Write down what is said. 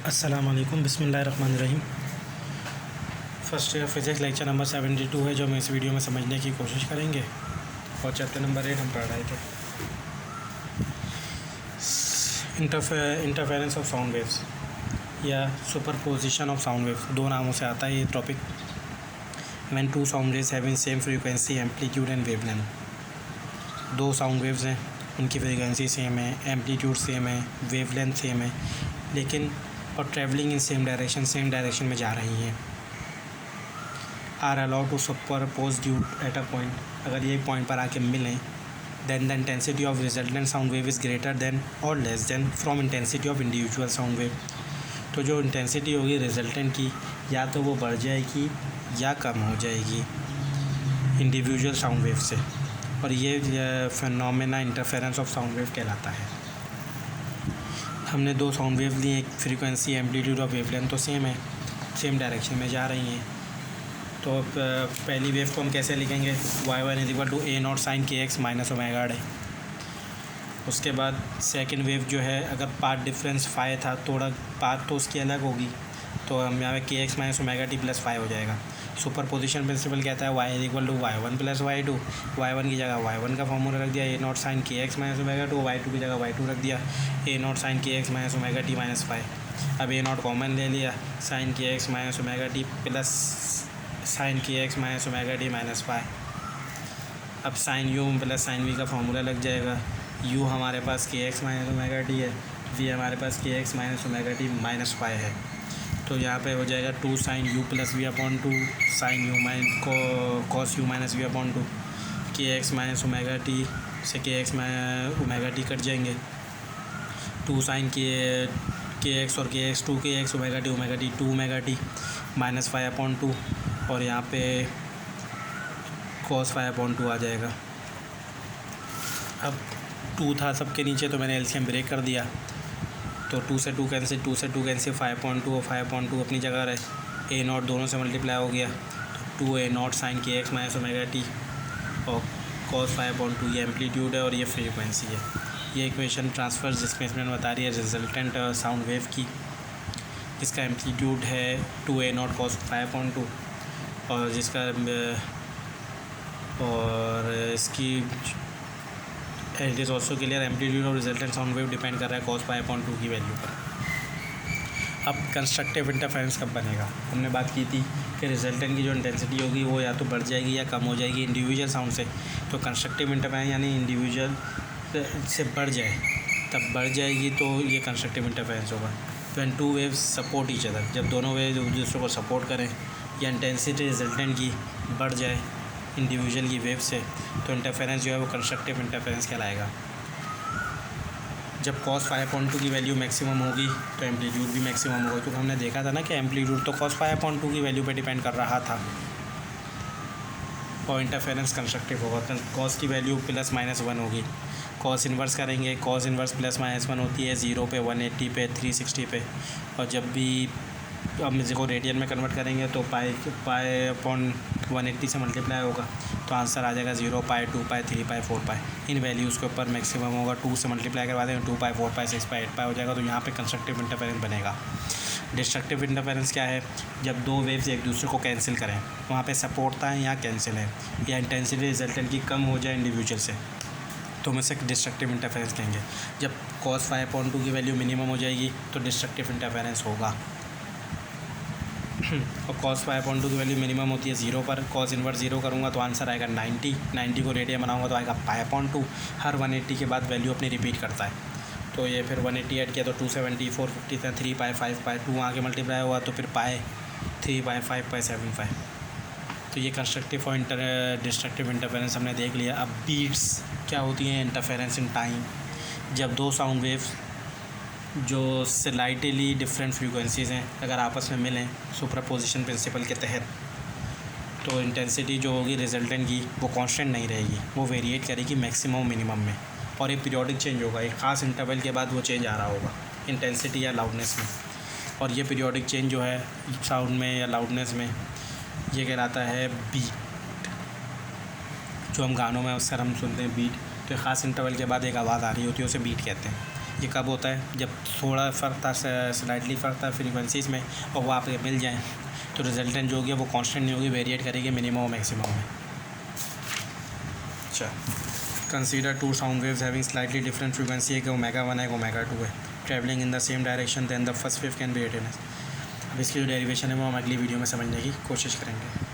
अस्सलाम वालेकुम, बिस्मिल्लाहिर्रहमानिर्रहीम। First year physics lecture number 72 है जो हम इस वीडियो में समझने की कोशिश करेंगे। और चैप्टर नंबर 8 हम पढ़ रहे थे, इंटरफेरेंस ऑफ साउंड वेव्स या सुपरपोजिशन ऑफ साउंड वेव्स, दो नामों से आता है ये topic. When two sound waves having same frequency, amplitude and wavelength, दो साउंड वेव्स हैं, उनकी फ्रीक्वेंसी सेम है, एम्पलीट्यूड सेम है, वेवलेंथ सेम है, लेकिन और ट्रैवलिंग इन सेम डायरेक्शन में जा रही हैं, are allowed to superpose due at a point, अगर ये एक पॉइंट पर आके मिलें, then the intensity of resultant sound wave is greater than or less than from intensity of individual sound wave. तो जो इंटेंसिटी होगी रिजल्टेंट की, या तो वो बढ़ जाएगी या कम हो जाएगी इंडिविजुअल साउंड वेव से, और ये phenomena interference of sound wave कहलाता है। हमने दो साउंड वेव ली, एक फ्रीक्वेंसी एम्पलीट्यूड और वेवलेंथ तो सेम है, सेम डायरेक्शन में जा रही हैं। तो पहली वेव को हम कैसे लिखेंगे, y1 = a0 sin kx minus omega है। उसके बाद सेकंड वेव जो है, अगर पाथ डिफरेंस फाई था, थोड़ा पाथ तो उसकी अलग होगी, तो हम यहाँ पे kx minus omega t plus phi हो जाएगा। सुपरपोजिशन प्रिंसिपल कहता है y = y1 + y2, y1 की जगह y1 का फॉर्मूला रख दिया, a0 sin kx minus omega 2, y2 की जगह y2 रख दिया, a0 sin kx minus omega t minus phi. अब a0 कॉमन ले लिया, sin kx minus omega t plus sin kx minus omega t minus phi. अब sin u plus sin v का formula लग जाएगा, u हमारे पास kx माइनस ओमेगा टी है, v हमारे पास kx minus omega t minus phi है। तो यहाँ पे हो जाएगा 2 sin u plus v/2 sin u cos u minus v/2, kx minus omega t से kx ओमेगा टी कट जाएंगे, 2 sin kx और kx 2kx omega t 2 omega t minus phi, और यहाँ पे cos फाई/2 आ जाएगा। अब 2 था सबके नीचे, तो मैंने एलसीएम ब्रेक कर दिया, तो 2 से 2 कैंसिल, 2 से 2 कैंसिल, 5/2 और 5/2 अपनी जगह रहे, a0 दोनों से मल्टीप्लाई हो गया, तो 2a0 sin kx minus omega T और cos 5/2 ये एम्पलीट्यूड है और ये फ्रीक्वेंसी है। ये इक्वेशन ट्रांसफर डिस्प्लेसमेंट बता रही है रिजल्टेंट साउंड वेव की, जिसका एम्पलीट्यूड है 2a0 cos 5/2 और इसकी it is also clear amplitude of resultant sound wave depend कर रहा है cos 5/2 की वैल्यू पर। अब कंस्ट्रक्टिव इंटरफेरेंस कब बनेगा, हमने बात की थी कि रिजल्टेंट की जो इंटेंसिटी होगी वो या तो बढ़ जाएगी या कम हो जाएगी इंडिविजुअल साउंड से। तो कंस्ट्रक्टिव इंटरफेरेंस यानी इंडिविजुअल से बढ़ जाए, तब बढ़ जाएगी तो ये कंस्ट्रक्टिव इंटरफेरेंस होगा। When two waves support each other, जब दोनों वेव एक दूसरे को सपोर्ट करें, या इंटेंसिटी रिजल्टेंट की बढ़ जाए इंडिविजुअल की वेव से, तो इंटरफेरेंस जो है वो कंस्ट्रक्टिव इंटरफेरेंस कहलाएगा। जब cos 5/2 की वैल्यू मैक्सिमम होगी तो एम्पलीट्यूड भी मैक्सिमम होगा, क्योंकि हमने देखा था ना कि एम्पलीट्यूड तो cos 5/2 की वैल्यू पे डिपेंड कर रहा था, और इंटरफेरेंस कंस्ट्रक्टिव होगा। cos की वैल्यू ±1 होगी, cos इन्वर्स करेंगे, cos इन्वर्स +-1 होती है 0 पे, 180 पे, 360 पे, और जब भी हम इसको रेडियन में कन्वर्ट करेंगे तो पाई/180 से मल्टीप्लाई होगा, तो आंसर आ जाएगा 0, पाई, 2 पाई, 3 पाई, 4 पाई। इन वैल्यूज़ के ऊपर मैक्सिमम होगा, 2 से मल्टीप्लाई करवा देंगे 2 पाई, 4 पाई, 6 पाई, 8 पाई हो जाएगा। तो यहाँ पे कंस्ट्रक्टिव इंटरफेरेंस बनेगा। डिस्ट्रक्टिव इंटरफेरेंस क्या है, जब दो वेव्स एक दूसरे को कैंसिल करें, वहाँ पे सपोर्ट था है या कैंसिल है, या इंटेंसिटी रिजल्टेंट की कम हो जाए इंडिविजुअल से, तो हम इसे डिस्ट्रक्टिव इंटरफेरेंस कहेंगे। जब cos 5/2 की वैल्यू मिनिमम हो जाएगी तो डिस्ट्रक्टिव इंटरफेरेंस होगा, और cos 5/2 की वैल्यू मिनिमम होती है 0 पर। cos इन्वर्स 0 करूँगा तो आंसर आएगा 90 को रेडियन बनाऊँगा तो आएगा पाई/2। हर 180 के बाद वैल्यू अपनी रिपीट करता है, तो ये फिर 180 ऐड किया तो 270, 450, 3 पाई, 5 पाई, 2 आगे मल्टीप्लाई हुआ तो फिर पाई, 3 पाई, 5 पाई, 7 पाई। तो ये कंस्ट्रक्टिव और डिस्ट्रक्टिव इंटरफेरेंस हमने देख लिया। अब बीट्स क्या होती हैं, इंटरफेरेंस इन टाइम, जब दो साउंड वेव्स जो स्लाइटली डिफरेंट फ्रीक्वेंसीज़ हैं अगर आपस में मिलें सुपरपोजिशन प्रिंसिपल के तहत, तो इंटेंसिटी जो होगी रिजल्टेंट की वो कांस्टेंट नहीं रहेगी, वो वेरिएट करेगी मैक्सिमम मिनिमम में, और ये पीरियोडिक चेंज होगा, एक ख़ास इंटरवल के बाद वो चेंज आ रहा होगा इंटेंसिटी या लाउडनेस में। और ये पीरियोडिक चेंज जो है साउंड में या लाउडनेस में, ये कहलाता है बीट। जो हम गानों में अक्सर हम सुनते हैं बीट, तो ख़ास इंटरवल के बाद एक आवाज़ आ रही होती है, उसे बीट कहते हैं। ये कब होता है, जब थोड़ा फ़र्क था, स्लाइटली फ़र्क था फ्रीक्वेंसीज़ में, और वो आपके मिल जाएँ तो रिजल्टेंट जो होगी वो कांस्टेंट नहीं होगी, वेरिएट करेगी मिनिमम और मैक्सिमम में। अच्छा, consider two sound waves having slightly different frequency, एक ओमेगा 1 है, एक ओमेगा 2 है, travelling in the same direction, then the first wave can be 18 है। अब इसकी जो डेरिवेशन है वो हम अगली वीडियो में समझने की कोशिश करेंगे।